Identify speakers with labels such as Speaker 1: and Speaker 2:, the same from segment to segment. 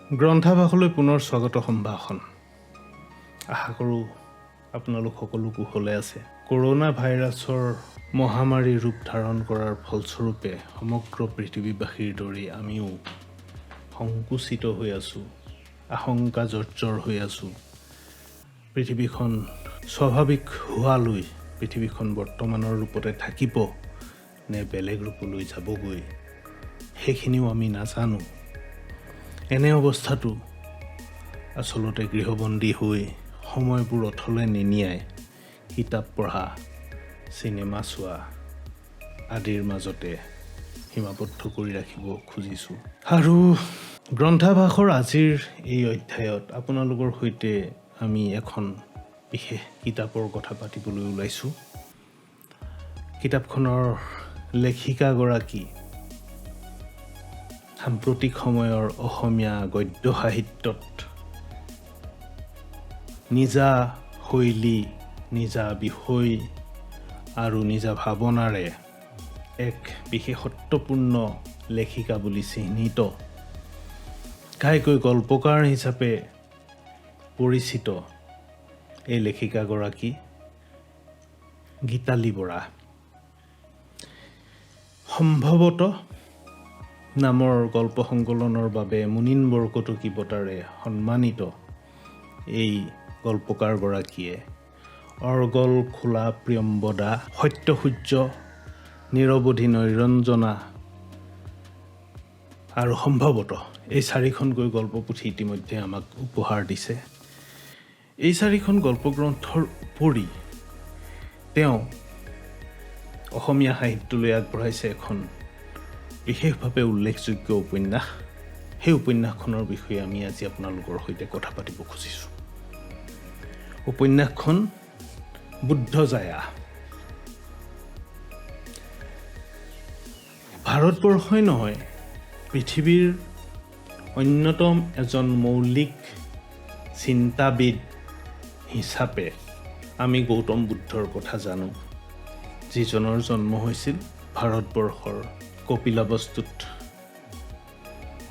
Speaker 1: গ্ৰন্থাভাসলৈ পুনৰ স্বাগত সম্ভাষণ। আশা কৰোঁ আপোনালোক সকলো কুশলে আছে। কৰোনা ভাইৰাছৰ মহামাৰী ৰূপ ধাৰণ কৰাৰ ফলস্বৰূপে সমগ্ৰ পৃথিৱীবাসীৰ দৰে আমিও সংকুচিত হৈ আছোঁ, আশংকা জৰ্জৰ হৈ আছোঁ। পৃথিৱীখন স্বাভাৱিক হোৱালৈ পৃথিৱীখন বৰ্তমানৰ ৰূপতে থাকিব নে বেলেগ ৰূপলৈ যাবগৈ, সেইখিনিও আমি নাজানো। এনে অৱস্থাটো আচলতে গৃহবন্দী হৈ সময়বোৰ অথলে নিনিয়াই কিতাপ পঢ়া, চিনেমা চোৱা আদিৰ মাজতে সীমাবদ্ধ কৰি ৰাখিব খুজিছোঁ। আৰু গ্ৰন্থাভাসৰ আজিৰ এই অধ্যায়ত আপোনালোকৰ সৈতে আমি এখন বিশেষ কিতাপৰ কথা পাতিবলৈ ওলাইছোঁ। কিতাপখনৰ লেখিকাগৰাকী সাম্প্ৰতিক সময়ৰ অসমীয়া গদ্য সাহিত্যত নিজা শৈলী, নিজা বিষয় আৰু নিজা ভাৱনাৰে এক বিশেষত্বপূৰ্ণ লেখিকা বুলি চিহ্নিত, ঘাইকৈ গল্পকাৰ হিচাপে পৰিচিত এই লেখিকাগৰাকী গীতালি বৰা। সম্ভৱতঃ নামৰ গল্প সংকলনৰ বাবে মুনীন বৰকটকী বঁটাৰে সন্মানিত এই গল্পকাৰগৰাকীয়ে অৰ্গল খোলা প্ৰিয়ম্বদা, সত্যসূৰ্য, নিৰৱধি নৈৰঞ্জনা আৰু সম্ভৱতঃ এই 4খনকৈ গল্পপুথি ইতিমধ্যে আমাক উপহাৰ দিছে। এই 4খন গল্পগ্ৰন্থৰ উপৰি তেওঁ অসমীয়া সাহিত্যলৈ আগবঢ়াইছে এখন বিশেষভাৱে উল্লেখযোগ্য উপন্যাস। সেই উপন্যাসখনৰ বিষয়ে আমি আজি আপোনালোকৰ সৈতে কথা পাতিব খুজিছোঁ। উপন্যাসখন বুদ্ধজায়া। ভাৰতবৰ্ষই নহয়, পৃথিৱীৰ অন্যতম এজন মৌলিক চিন্তাবিদ হিচাপে আমি গৌতম বুদ্ধৰ কথা জানো, যিজনৰ জন্ম হৈছিল ভাৰতবৰ্ষৰ কপিলাবস্তুত।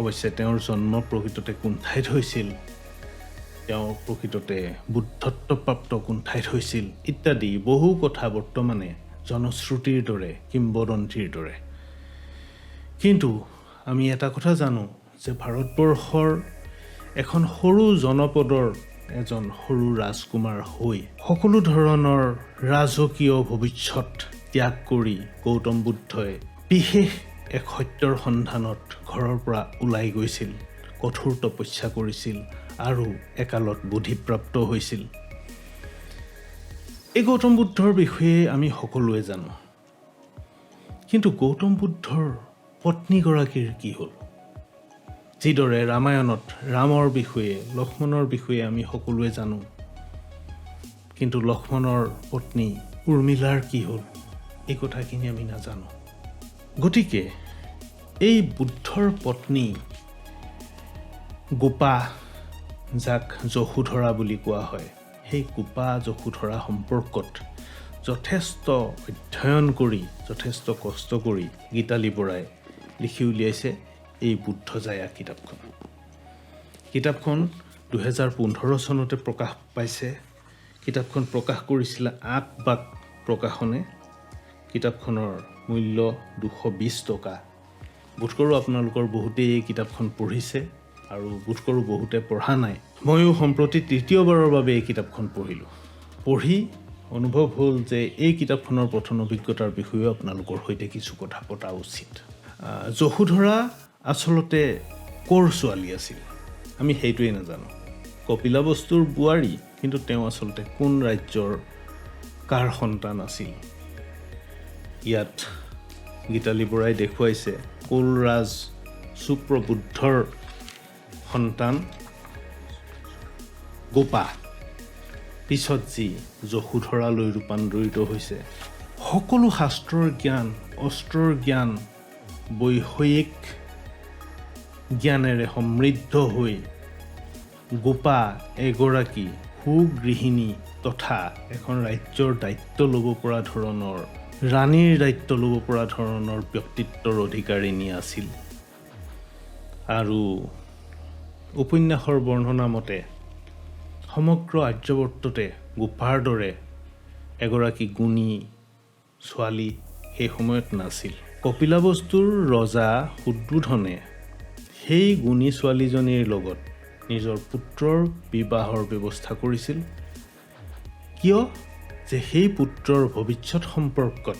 Speaker 1: অৱশ্যে তেওঁৰ জন্ম প্ৰকৃততে কোন ঠাইত হৈছিল, তেওঁ প্ৰকৃততে বুদ্ধত্বপ্ৰাপ্ত কোন ঠাইত হৈছিল ইত্যাদি বহু কথা বৰ্তমানে জনশ্ৰুতিৰ দৰে, কিংবদন্তীৰ দৰে। কিন্তু আমি এটা কথা জানো যে ভাৰতবৰ্ষৰ এখন সৰু জনপদৰ এজন সৰু ৰাজকুমাৰ হৈ সকলো ধৰণৰ ৰাজকীয় ভৱিষ্যত ত্যাগ কৰি গৌতম বুদ্ধই বিশেষ এক সত্যৰ সন্ধানত ঘৰৰ পৰা ওলাই গৈছিল, কঠোৰ তপস্যা কৰিছিল আৰু একালত বোধিপ্ৰাপ্ত হৈছিল। এই গৌতম বুদ্ধৰ বিষয়ে আমি সকলোৱে জানো। কিন্তু গৌতম বুদ্ধৰ পত্নীগৰাকীৰ কি হ'ল? যিদৰে ৰামায়ণত ৰামৰ বিষয়ে, লক্ষ্মণৰ বিষয়ে আমি সকলোৱে জানো, কিন্তু লক্ষ্মণৰ পত্নী উৰ্মিলাৰ কি হ'ল এই কথাখিনি আমি নাজানো। গতিকে এই বুদ্ধৰ পত্নী গোপা, যাক যশোধৰা বুলি কোৱা হয়, সেই গোপা যশোধৰা সম্পৰ্কত যথেষ্ট অধ্যয়ন কৰি, যথেষ্ট কষ্ট কৰি গীতালি বৰাই লিখি উলিয়াইছে এই বুদ্ধজায়া কিতাপখন। কিতাপখন 2015 চনতে প্ৰকাশ পাইছে। কিতাপখন প্ৰকাশ কৰিছিলে 8 বাক প্ৰকাশনে। কিতাপখনৰ মূল্য 220 টকা। বোধ কৰোঁ আপোনালোকৰ বহুতেই এই কিতাপখন পঢ়িছে আৰু বোধ কৰোঁ বহুতে পঢ়া নাই। ময়ো সম্প্ৰতি তৃতীয়বাৰৰ বাবে এই কিতাপখন পঢ়িলোঁ। পঢ়ি অনুভৱ হ'ল যে এই কিতাপখনৰ পঠন অভিজ্ঞতাৰ বিষয়েও আপোনালোকৰ সৈতে কিছু কথা পতা উচিত। যশোধৰা আচলতে ক'ৰ ছোৱালী আছিল আমি সেইটোৱে নাজানো। কপিলাবস্তুৰ বোৱাৰী, কিন্তু তেওঁ আচলতে কোন ৰাজ্যৰ কাৰ সন্তান আছিল? ইয়াত গীতালি বৰাই দেখুৱাইছে কোলৰাজ সুপ্ৰবুদ্ধৰ সন্তান গোপা, পিছত যি যশোধৰালৈ ৰূপান্তৰিত হৈছে। সকলো শাস্ত্ৰৰ জ্ঞান, অস্ত্ৰৰ জ্ঞান, বৈষয়িক জ্ঞানেৰে সমৃদ্ধ হৈ গোপা এগৰাকী সুগৃহিণী তথা এখন ৰাজ্যৰ দায়িত্ব ল'ব পৰা ধৰণৰ, ৰাণীৰ দায়িত্ব ল'ব পৰা ধৰণৰ ব্যক্তিত্বৰ অধিকাৰিণী আছিল। আৰু উপন্যাসৰ বৰ্ণনা মতে সমগ্ৰ আৰ্যবৰ্ততে গোপাৰ দৰে এগৰাকী গুণী ছোৱালী সেই সময়ত নাছিল। কপিলাবস্তুৰ ৰজা শুদ্বোধনে সেই গুণী ছোৱালীজনীৰ লগত নিজৰ পুত্ৰৰ বিবাহৰ ব্যৱস্থা কৰিছিল, কিয় যে সেই পুত্ৰৰ ভৱিষ্যত সম্পৰ্কত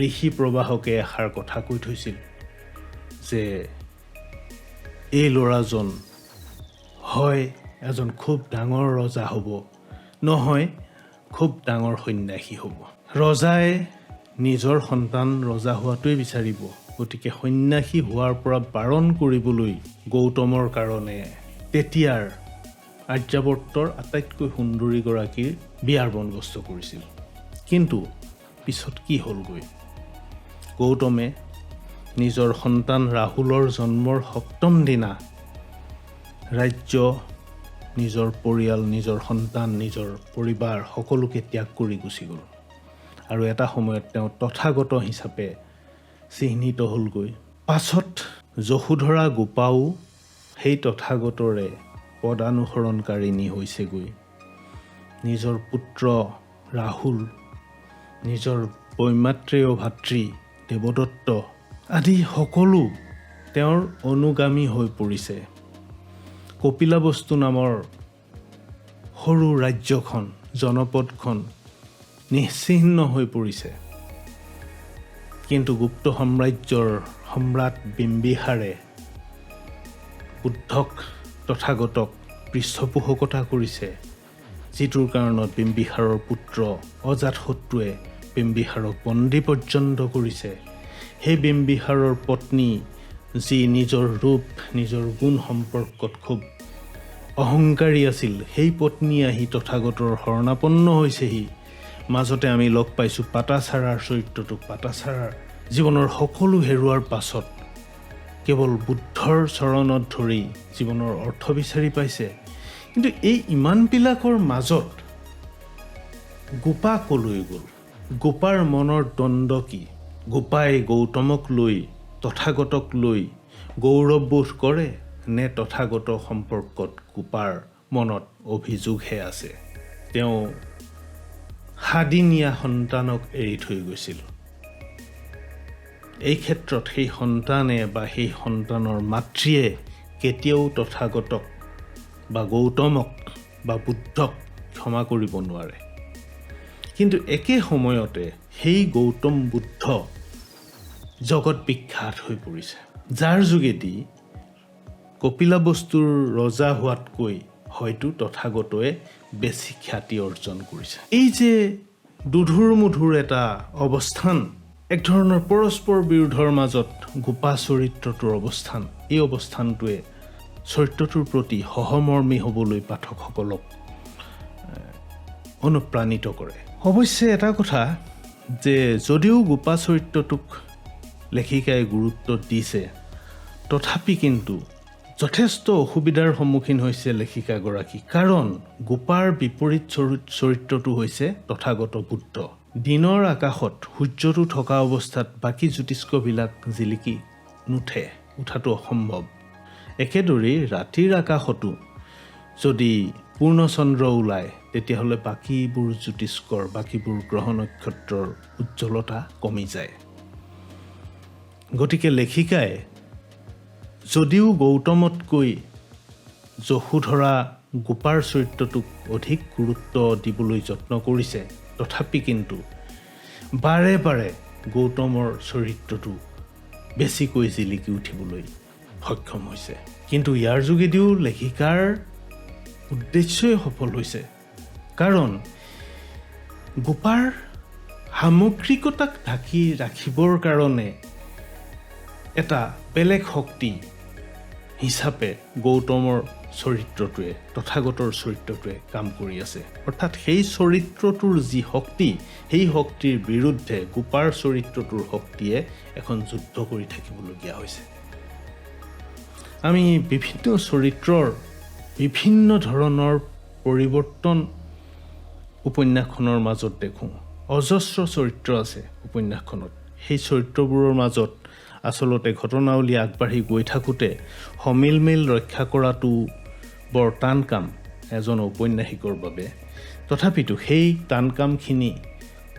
Speaker 1: ঋষি প্ৰবাহকে এষাৰ কথা কৈ থৈছিল যে এই ল'ৰাজন হয় এজন খুব ডাঙৰ ৰজা হ'ব, নহয় খুব ডাঙৰ সন্ন্যাসী হ'ব। ৰজাই নিজৰ সন্তান ৰজা হোৱাটোৱে বিচাৰিব, গতিকে সন্ন্যাসী হোৱাৰ পৰা বাৰণ কৰিবলৈ গৌতমৰ কাৰণে তেতিয়াৰ আৰ্যাবৰ্তৰ আটাইতকৈ সুন্দৰীগৰাকীৰ বিয়াৰ বন্দবস্ত কৰিছিল। কিন্তু পিছত কি হ'লগৈ? গৌতমে নিজৰ সন্তান ৰাহুলৰ জন্মৰ ৭ম দিনা ৰাজ্য, নিজৰ পৰিয়াল, নিজৰ সন্তান, নিজৰ পৰিবাৰ সকলোকে ত্যাগ কৰি গুচি গ'ল। আৰু এটা সময়ত তেওঁ তথাগত হিচাপে চিহ্নিত হ'লগৈ। পাছত যশোধৰা গোপাও সেই তথাগতৰে পদানুসৰণকাৰিণী হৈছেগৈ। নিজৰ পুত্ৰ ৰাহুল, নিজৰ বৈমাত্ৰেয় ভাতৃ দেৱদত্ত আদি সকলো তেওঁৰ অনুগামী হৈ পৰিছে। কপিলাবস্তু নামৰ সৰু ৰাজ্যখন, জনপদখন নিশ্চিহ্ন হৈ পৰিছে। কিন্তু গুপ্ত সাম্ৰাজ্যৰ সম্ৰাট বিম্বিসাৰে বুদ্ধক তথাগতক পৃষ্ঠপোষকতা কৰিছে, যিটোৰ কাৰণত বিম্বিসাৰৰ পুত্ৰ অজাতশত্ৰুৱে বিম্বিসাৰক বন্দী পৰ্যন্ত কৰিছে। সেই বিম্বিসাৰৰ পত্নী যি নিজৰ ৰূপ, নিজৰ গুণ সম্পৰ্কত খুব অহংকাৰী আছিল, সেই পত্নী আহি তথাগতৰ শৰণাপন্ন হৈছেহি। মাজতে আমি লগ পাইছোঁ পাতাচাৰাৰ চৰিত্ৰটোক। পাতাচাৰাৰ জীৱনৰ সকলো হেৰুৱাৰ পাছত কেৱল বুদ্ধৰ চৰণত ধৰি জীৱনৰ অৰ্থ বিচাৰি পাইছে। কিন্তু এই ইমানবিলাকৰ মাজত গোপা কলৈ গ'ল? গোপাৰ মনৰ দ্বন্দ্ব কি? গোপাই গৌতমক লৈ, তথাগতক লৈ গৌৰৱবোধ কৰে নে তথাগত সম্পৰ্কত গোপাৰ মনত অভিযোগহে আছে? তেওঁ সাদিনীয়া সন্তানক এৰি থৈ গৈছিল। এই ক্ষেত্ৰত সেই সন্তানে বা সেই সন্তানৰ মাতৃয়ে কেতিয়াও তথাগতক বা গৌতমক বা বুদ্ধক ক্ষমা কৰিব নোৱাৰে। কিন্তু একে সময়তে সেই গৌতম বুদ্ধ জগত বিখ্যাত হৈ পৰিছে, যাৰ যোগেদি কপিলাবস্তুৰ ৰজা হোৱাতকৈ হয়তো তথাগতই বেছি খ্যাতি অৰ্জন কৰিছে। এই যে দুধুৰ মুধুৰ এটা অৱস্থান, এক ধৰণৰ পৰস্পৰ বিৰোধৰ মাজত গোপা চৰিত্ৰটোৰ অৱস্থান, এই অৱস্থানটোৱে চৰিত্ৰটোৰ প্ৰতি সহমৰ্মী হ'বলৈ পাঠকসকলক অনুপ্ৰাণিত কৰে। অৱশ্যে এটা কথা যে যদিও গোপা চৰিত্ৰটোক লেখিকাই গুৰুত্ব দিছে, তথাপি কিন্তু যথেষ্ট অসুবিধাৰ সন্মুখীন হৈছে লেখিকাগৰাকী। কাৰণ গোপাৰ বিপৰীত চৰিত্ৰটো হৈছে তথাগত বুদ্ধ। দিনৰ আকাশত সূৰ্যটো থকা অৱস্থাত বাকী জ্যোতিষ্কবিলাক জিলিকি নুঠে, উঠাটো অসম্ভৱ। একেদৰেই ৰাতিৰ আকাশতো যদি পূৰ্ণচন্দ্ৰ ওলায়, তেতিয়াহ'লে বাকীবোৰ জ্যোতিষ্কৰ, বাকীবোৰ গ্ৰহ নক্ষত্ৰৰ উজ্জ্বলতা কমি যায়। গতিকে লেখিকাই যদিও গৌতমতকৈ যশোধৰা গোপাৰ চৰিত্ৰটোক অধিক গুৰুত্ব দিবলৈ যত্ন কৰিছে, তথাপি কিন্তু বাৰে বাৰে গৌতমৰ চৰিত্ৰটো বেছিকৈ জিলিকি উঠিবলৈ সক্ষম হৈছে। কিন্তু ইয়াৰ যোগেদিও লেখিকাৰ উদ্দেশ্যই সফল হৈছে। কাৰণ গোপাৰ সামগ্ৰিকতাক ঢাকি ৰাখিবৰ কাৰণে এটা বেলেগ শক্তি হিচাপে গৌতমৰ চৰিত্ৰটোৱে, তথাগতৰ চৰিত্ৰটোৱে কাম কৰি আছে। অৰ্থাৎ সেই চৰিত্ৰটোৰ যি শক্তি, সেই শক্তিৰ বিৰুদ্ধে গোপাৰ চৰিত্ৰটোৰ শক্তিয়ে এখন যুদ্ধ কৰি থাকিবলগীয়া হৈছে। আমি বিভিন্ন চৰিত্ৰৰ বিভিন্ন ধৰণৰ পৰিৱৰ্তন উপন্যাসখনৰ মাজত দেখোঁ। অজস্ৰ চৰিত্ৰ আছে উপন্যাসখনত। সেই চৰিত্ৰবোৰৰ মাজত আচলতে ঘটনাৱলী আগবাঢ়ি গৈ থাকোঁতে সমিলমিল ৰক্ষা কৰাটো বৰ টান কাম এজন ঔপন্যাসিকৰ বাবে। তথাপিতো সেই টান কামখিনি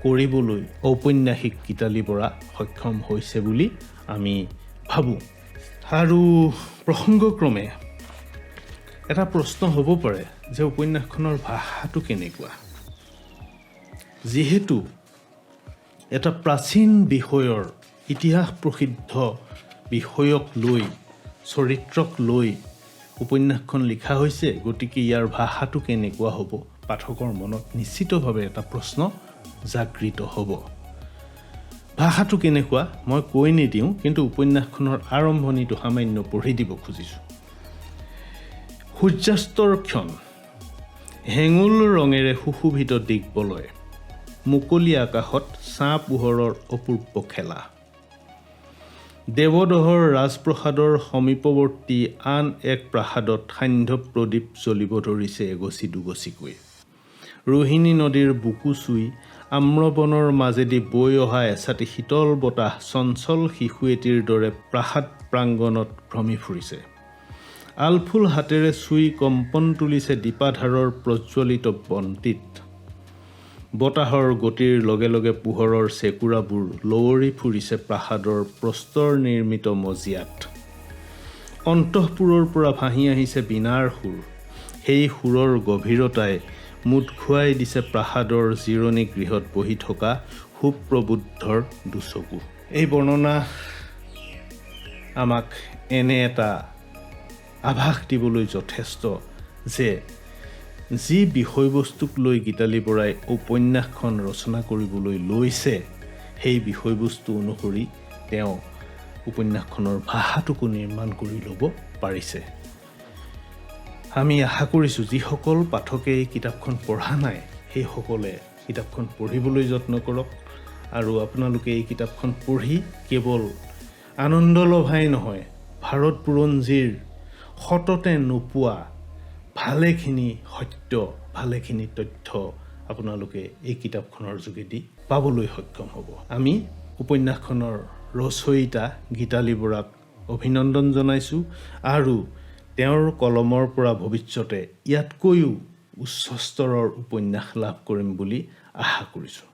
Speaker 1: কৰিবলৈ ঔপন্যাসিক গীতালি বৰা সক্ষম হৈছে বুলি আমি ভাবোঁ। আৰু প্ৰসংগক্ৰমে এটা প্ৰশ্ন হ'ব পাৰে যে উপন্যাসখনৰ ভাষাটো কেনেকুৱা। যিহেতু এটা প্ৰাচীন বিষয়ৰ ইতিহাস প্ৰসিদ্ধ বিষয়ক লৈ চৰিত্ৰক লৈ উপন্যাসখন লিখা হৈছে, গতিকে ইয়াৰ ভাষাটো কেনেকুৱা হ'ব পাঠকৰ মনত নিশ্চিতভাৱে এটা প্ৰশ্ন জাগৃত হ'ব। ভাষাটো কেনেকুৱা মই কৈ নিদিওঁ, কিন্তু উপন্যাসখনৰ আৰম্ভণিটো সামান্য পঢ়ি দিব খুজিছোঁ। সূৰ্যাস্তৰ ক্ষণ, হেঙুল ৰঙেৰে সুশোভিত দিগবলয়, মুকলি আকাশত ছাঁ পোহৰৰ অপূৰ্ব খেলা। দেৱদহৰ ৰাজপ্ৰসাদৰ সমীপৱৰ্তী আন এক প্ৰাসাদত সান্ধ্য প্ৰদীপ জ্বলিব ধৰিছে এগছি দুগছিকৈ। ৰোহিণী নদীৰ বুকু চুই আম্ৰবনৰ মাজেদি বৈ অহা এচাটি শীতল বতাহ চঞ্চল শিশু এটিৰ দৰে প্ৰাসাদ প্ৰাংগণত ভ্ৰমি ফুৰিছে। আলফুল হাতেৰে চুই কম্পন তুলিছে দীপাধাৰৰ প্ৰজ্বলিত বন্তিত। বতাহৰ গতিৰ লগে লগে পোহৰৰ চেকুৰাবোৰ লৱৰি ফুৰিছে প্ৰাসাদৰ প্ৰস্তৰ নিৰ্মিত মজিয়াত। অন্তঃপুৰৰ পৰা ভাহি আহিছে বীণাৰ সুৰ। সেই সুৰৰ গভীৰতাই মুঠ খুৱাই দিছে প্ৰাসাদৰ জিৰণি গৃহত বহি থকা সুপ্ৰবুদ্ধৰ দুচকু। এই বৰ্ণনা আমাক এনে এটা আভাস দিবলৈ যথেষ্ট যে যি বিষয়বস্তুক লৈ গীতালি বৰাই উপন্যাসখন ৰচনা কৰিবলৈ লৈছে, সেই বিষয়বস্তু অনুসৰি তেওঁ উপন্যাসখনৰ ভাষাটোকো নিৰ্মাণ কৰি ল'ব পাৰিছে। আমি আশা কৰিছোঁ যিসকল পাঠকে এই কিতাপখন পঢ়া নাই সেইসকলে কিতাপখন পঢ়িবলৈ যত্ন কৰক, আৰু আপোনালোকে এই কিতাপখন পঢ়ি কেৱল আনন্দ লভাই নহয়, ভাৰত বুৰঞ্জীৰ সততে নোপোৱা ভালেখিনি সত্য, ভালেখিনি তথ্য আপোনালোকে এই কিতাপখনৰ যোগেদি পাবলৈ সক্ষম হ'ব। আমি উপন্যাসখনৰ ৰচয়িতা গীতালি বৰাক অভিনন্দন জনাইছোঁ, আৰু তেওঁৰ কলমৰ পৰা ভৱিষ্যতে ইয়াতকৈও উচ্চ স্তৰৰ উপন্যাস লাভ কৰিম বুলি আশা কৰিছোঁ।